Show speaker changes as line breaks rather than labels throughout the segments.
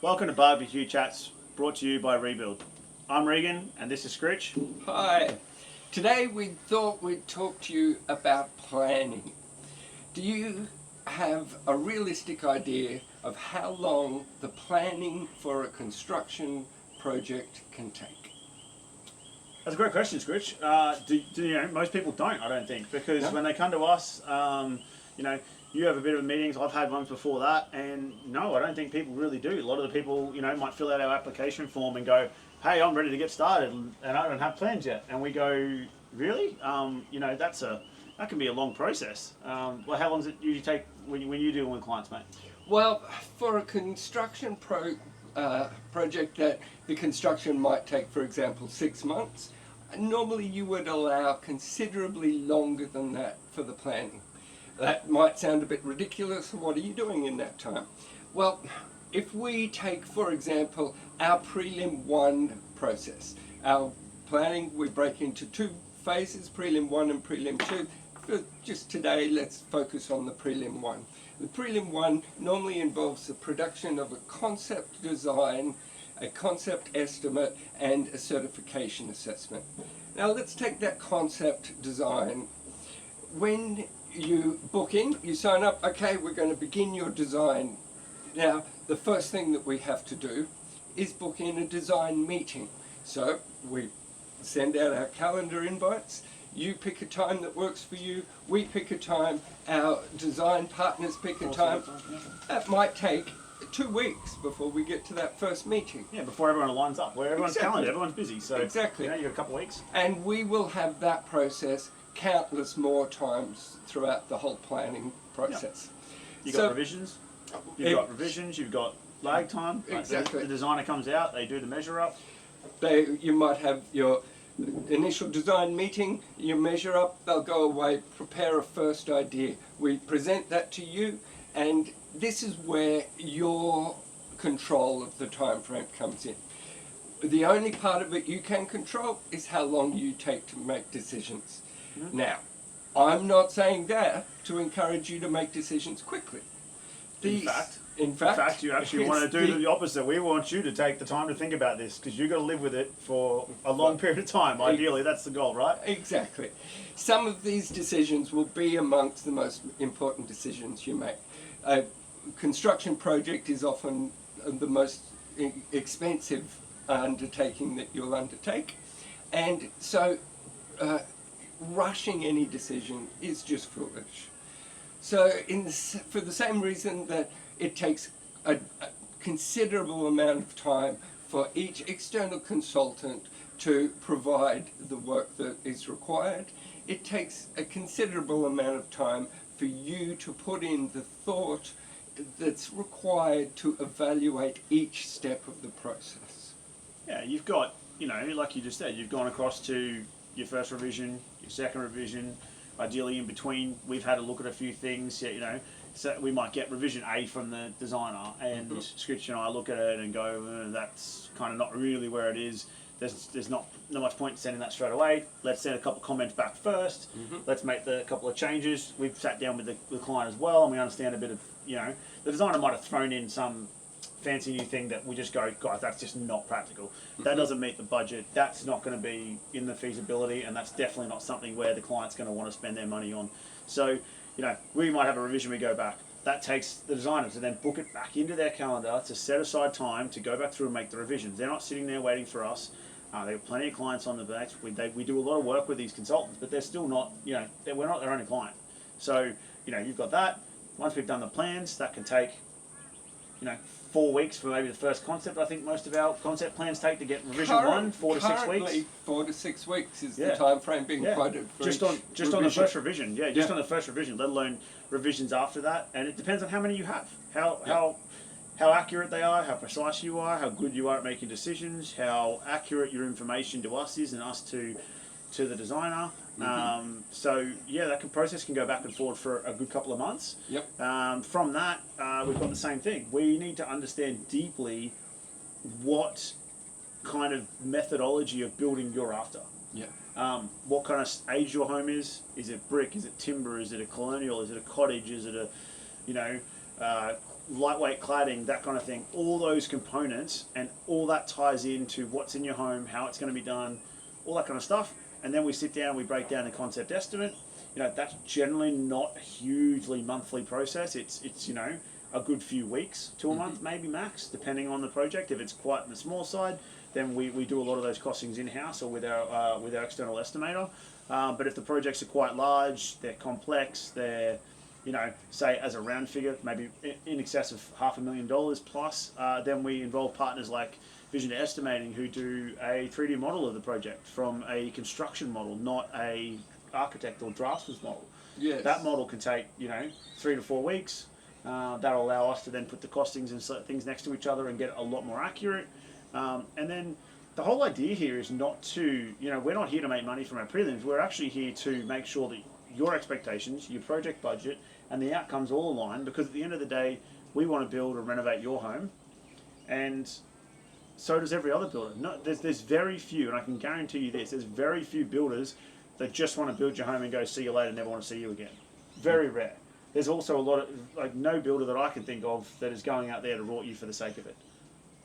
Welcome to BBQ Chats, brought to you by Reebuild. I'm Reegan, and this is Skritch.
Hi. Today we thought we'd talk to you about planning. Do you have a realistic idea of how long the planning for a construction project can take?
That's a great question, Skritch. Most people don't, I don't think, because
No?
when they come to us, you have a bit of meetings. I've had ones before that, and no, I don't think people really do. A lot of the people, might fill out our application form and go, "Hey, I'm ready to get started, and I don't have plans yet." And we go, "Really? That can be a long process." Well, how long does it usually take when you deal with clients, mate?
Well, for a construction project that the construction might take, for example, 6 months, normally you would allow considerably longer than that for the planning. That might sound a bit ridiculous. What are you doing in that time? Well, if we take, for example, our Prelim 1 process, our planning we break into 2 phases, Prelim 1 and Prelim 2. For just today, let's focus on the Prelim 1. The Prelim 1 normally involves the production of a concept design, a concept estimate, and a certification assessment. Now let's take that concept design. When you book in, you sign up, okay, we're going to begin your design. Now, the first thing that we have to do is book in a design meeting. So we send out our calendar invites. You pick a time that works for you. We pick a time. Our design partners pick a time. That might take 2 weeks before we get to that first meeting.
Yeah, before everyone lines up. Where everyone's calendar, everyone's busy. So
exactly.
You got a couple of weeks.
And we will have that process countless more times throughout the whole planning process.
You've got revisions. You've got lag time.
Exactly.
The designer comes out, they do the measure up.
You might have your initial design meeting, you measure up, they'll go away, prepare a first idea. We present that to you, and this is where your control of the time frame comes in. The only part of it you can control is how long you take to make decisions. Mm-hmm. Now, I'm not saying that to encourage you to make decisions quickly. In fact,
you actually want to do the opposite. We want you to take the time to think about this, because you've got to live with it for a long period of time. Ideally, that's the goal, right?
Exactly. Some of these decisions will be amongst the most important decisions you make. A construction project is often the most expensive undertaking that you'll undertake, and so rushing any decision is just foolish. So for the same reason that it takes a considerable amount of time for each external consultant to provide the work that is required, it takes a considerable amount of time for you to put in the thought that's required to evaluate each step of the process.
Yeah, you've got, like you just said, you've gone across to your first revision, your second revision. Ideally, in between, we've had a look at a few things. So we might get revision A from the designer, and Skritch and I look at it and go, that's kind of not really where it is. There's not much point in sending that straight away. Let's send a couple of comments back first. Let's make a couple of changes. We've sat down with the client as well, and we understand a bit of, the designer might have thrown in some fancy new thing that we just go, guys, that's just not practical. That doesn't meet the budget. That's not going to be in the feasibility, and that's definitely not something where the client's going to want to spend their money on. So, we might have a revision, we go back. That takes the designer to then book it back into their calendar to set aside time to go back through and make the revisions. They're not sitting there waiting for us. There are plenty of clients on the back. We do a lot of work with these consultants, but they're still not, we're not their only client. So, you've got that. Once we've done the plans, that can take 4 weeks for maybe the first concept. I think most of our concept plans take to get revision 1, 4 to 6 weeks.
4 to 6 weeks is the time frame being quoted for
just on the first revision. On the first revision, let alone revisions after that. And it depends on how many you have, how accurate they are, how precise you are, how good you are at making decisions, how accurate your information to us is and us to the designer. That process can go back and forward for a good couple of months. From that, we've got the same thing. We need to understand deeply what kind of methodology of building you're after. What kind of age your home is. Is it brick? Is it timber? Is it a colonial? Is it a cottage? Is it a, lightweight cladding, that kind of thing. All those components and all that ties into what's in your home, how it's going to be done, all that kind of stuff. And then we sit down, we break down the concept estimate. That's generally not a hugely monthly process. It's a good few weeks to a month, maybe max, depending on the project. If it's quite on the small side, then we do a lot of those costings in-house or with our external estimator. But if the projects are quite large, they're complex, they're, say as a round figure, maybe in excess of $500,000 plus, then we involve partners like Vision to Estimating who do a 3D model of the project from a construction model, not a architect or draftsman's model.
Yes.
That model can take 3 to 4 weeks. That'll allow us to then put the costings and things next to each other and get a lot more accurate. And then the whole idea here is not to, we're not here to make money from our prelims. We're actually here to make sure that your expectations, your project budget, and the outcomes all align, because at the end of the day, we want to build or renovate your home, and so does every other builder. No, there's very few, and I can guarantee you this, there's very few builders that just want to build your home and go see you later, never want to see you again. Very rare. There's also a lot of, no builder that I can think of that is going out there to rort you for the sake of it.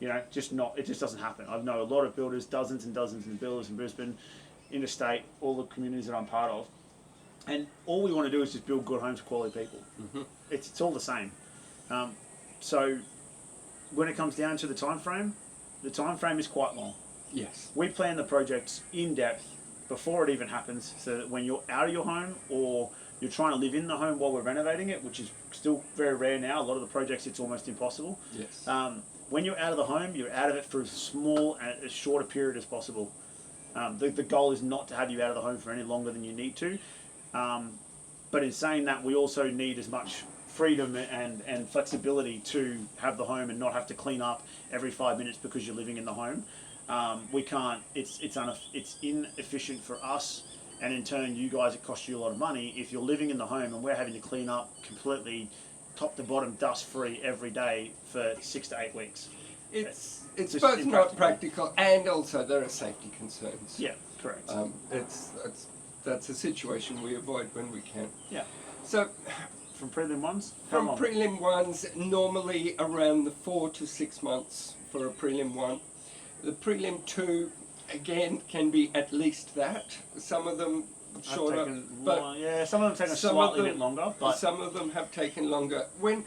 It just doesn't happen. I know a lot of builders, dozens and dozens of builders in Brisbane, interstate, all the communities that I'm part of. And all we want to do is just build good homes for quality people. It's all the same. So when it comes down to the time frame is quite long.
Yes.
We plan the projects in depth before it even happens, so that when you're out of your home or you're trying to live in the home while we're renovating it, which is still very rare now, a lot of the projects it's almost impossible.
Yes.
When you're out of the home, you're out of it for as small and as short a period as possible. The goal is not to have you out of the home for any longer than you need to. But in saying that, we also need as much freedom and flexibility to have the home and not have to clean up every 5 minutes because you're living in the home. We can't. It's inefficient for us, and in turn, you guys, it costs you a lot of money if you're living in the home and we're having to clean up completely, top to bottom, dust free every day for 6 to 8 weeks.
It's
just
both
impractical.
not practical, and also there are safety concerns.
Yeah, correct.
That's a situation we avoid when we can.
Yeah.
So
From prelim ones?
from prelim ones, normally around the 4 to 6 months for a prelim 1. The prelim 2, again, can be at least that. Some of them shorter, but
some of them have taken slightly bit longer, but
some of them have taken longer. When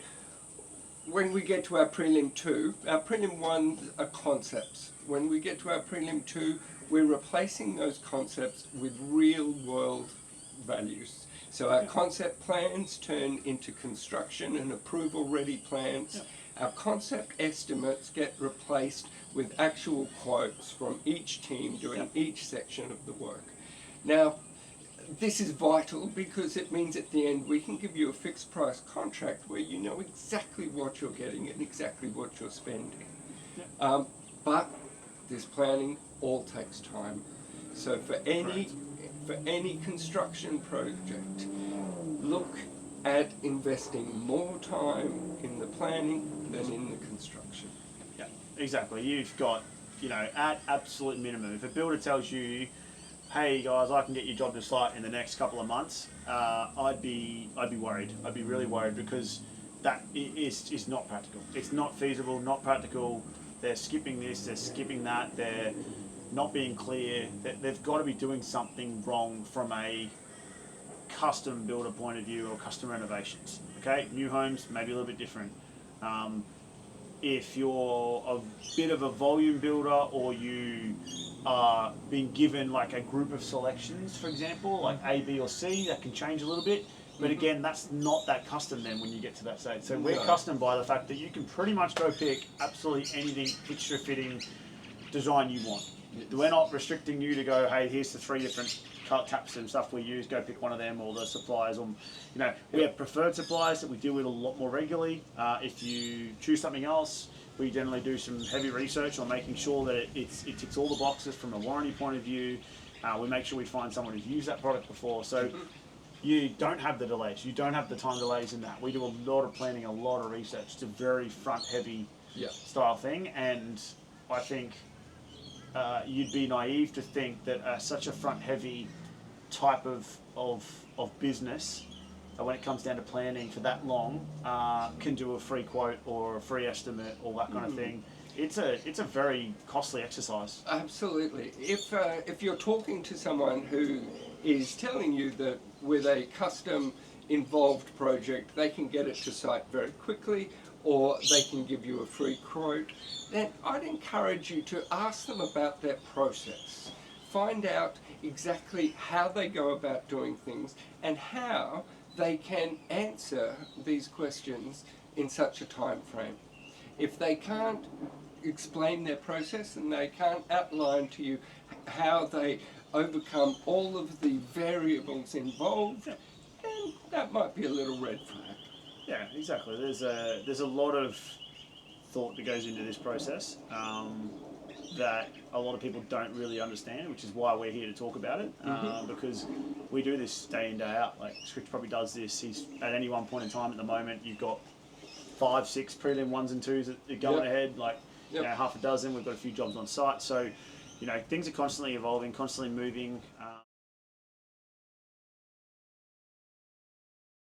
we get to our prelim 2, our prelim 1 are concepts. When we get to our prelim 2, we're replacing those concepts with real world values. So our concept plans turn into construction and approval ready plans. Our concept estimates get replaced with actual quotes from each team doing each section of the work. Now, this is vital because it means at the end we can give you a fixed price contract where you know exactly what you're getting and exactly what you're spending. But this planning all takes time. So for any construction project, look at investing more time in the planning than in the construction.
yeah, exactly. You've got, at absolute minimum, if a builder tells you, hey guys, I can get your job to site in the next couple of months, I'd be worried. I'd be really worried, because that is not practical. It's not feasible, not practical. They're skipping this, they're skipping that, they're not being clear. They've got to be doing something wrong from a custom builder point of view or custom renovations. Okay, new homes, maybe a little bit different. If you're a bit of a volume builder, or you are being given like a group of selections, for example, like A, B or C, that can change a little bit. But again, that's not that custom then when you get to that stage. So we're custom by the fact that you can pretty much go pick absolutely anything, fixture, fitting, design you want. Yes. We're not restricting you to go, hey, here's the 3 different taps and stuff we use, go pick one of them, or the suppliers. Or, we have preferred suppliers that we deal with a lot more regularly. If you choose something else, we generally do some heavy research on making sure that it ticks all the boxes from a warranty point of view. We make sure we find someone who's used that product before. So you don't have the delays. You don't have the time delays in that. We do a lot of planning, a lot of research. It's a very front-heavy style thing, and I think you'd be naive to think that such a front-heavy type of business when it comes down to planning for that long, can do a free quote or a free estimate, all that kind of thing. It's a very costly exercise.
Absolutely. If you're talking to someone who is telling you that with a custom involved project they can get it to site very quickly, or they can give you a free quote, then I'd encourage you to ask them about their process. Find out exactly how they go about doing things and how they can answer these questions in such a time frame. If they can't explain their process and they can't outline to you how they overcome all of the variables involved, then that might be a little red flag.
Yeah, exactly. There's a lot of thought that goes into this process that a lot of people don't really understand, which is why we're here to talk about it. Because we do this day in, day out. Like Skritch probably does this. He's at any one point in time at the moment, you've got 5, 6 prelim 1s and 2s that are going ahead. Like you know, half a dozen. We've got a few jobs on site, so you know things are constantly evolving, constantly moving.